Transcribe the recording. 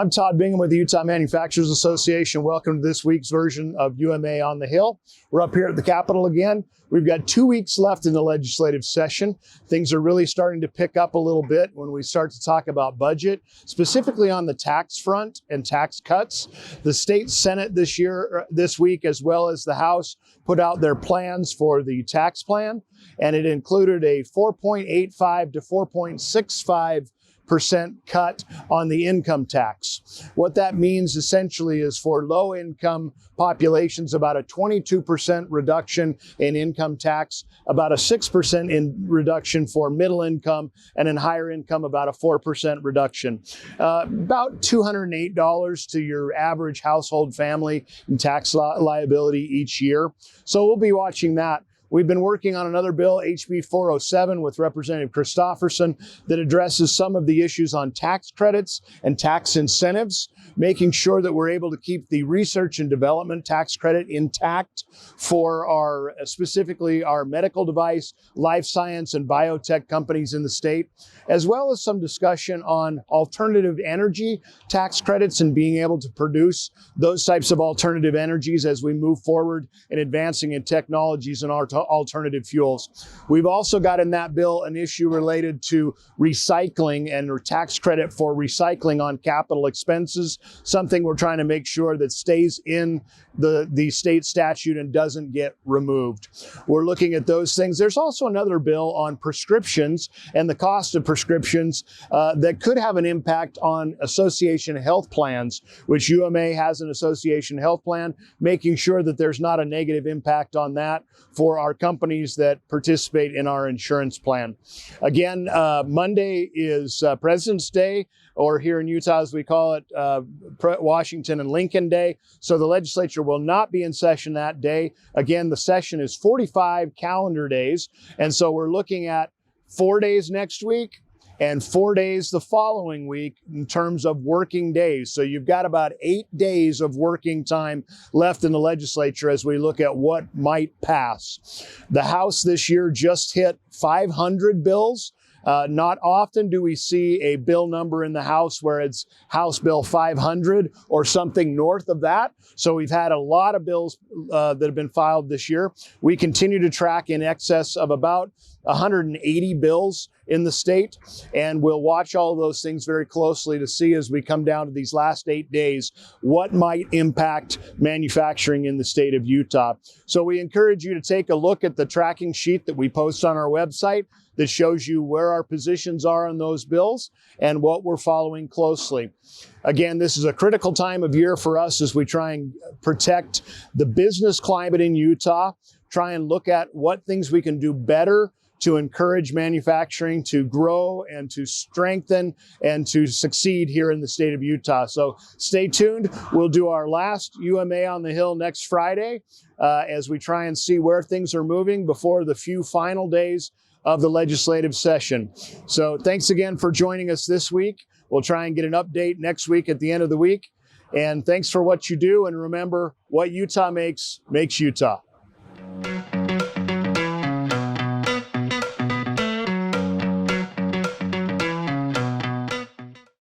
I'm Todd Bingham with the Utah Manufacturers Association. Welcome to this week's version of UMA on the Hill. We're up here at the Capitol again. We've got 2 weeks left in the legislative session. Things are really starting to pick up a little bit when we start to talk about budget, specifically on the tax front and tax cuts. The state Senate this week, as well as the House, put out their plans for the tax plan, and it included a 4.85 to 4.65% cut on the income tax. What that means essentially is for low income populations, about a 22% reduction in income tax, about a 6% reduction for middle income, and in higher income, about a 4% reduction. About $208 to your average household family in tax liability each year. So we'll be watching that. We've been working on another bill, HB 407, with Representative Christopherson, that addresses some of the issues on tax credits and tax incentives, making sure that we're able to keep the research and development tax credit intact for specifically our medical device, life science, and biotech companies in the state, as well as some discussion on alternative energy tax credits and being able to produce those types of alternative energies as we move forward in advancing in technologies and our alternative fuels. We've also got in that bill an issue related to recycling and tax credit for recycling on capital expenses, something we're trying to make sure that stays in the state statute and doesn't get removed. We're looking at those things. There's also another bill on prescriptions and the cost of prescriptions that could have an impact on association health plans, which UMA has an association health plan, making sure that there's not a negative impact on that for our companies that participate in our insurance plan. Again, Monday is President's Day, or here in Utah, as we call it, Washington and Lincoln Day. So the legislature will not be in session that day. Again, the session is 45 calendar days. And so we're looking at 4 days next week and 4 days the following week in terms of working days. So you've got about 8 days of working time left in the legislature as we look at what might pass. The House this year just hit 500 bills. Not often do we see a bill number in the House where it's House Bill 500 or something north of that. So we've had a lot of bills that have been filed this year. We continue to track in excess of about 180 bills in the state, and we'll watch all of those things very closely to see as we come down to these last 8 days what might impact manufacturing in the state of Utah. So we encourage you to take a look at the tracking sheet that we post on our website that shows you where our positions are on those bills and what we're following closely. Again, this is a critical time of year for us as we try and protect the business climate in Utah, try and look at what things we can do better to encourage manufacturing to grow and to strengthen and to succeed here in the state of Utah. So stay tuned. We'll do our last UMA on the Hill next Friday as we try and see where things are moving before the few final days of the legislative session. So thanks again for joining us this week. We'll try and get an update next week at the end of the week. And thanks for what you do. And remember, what Utah makes Utah.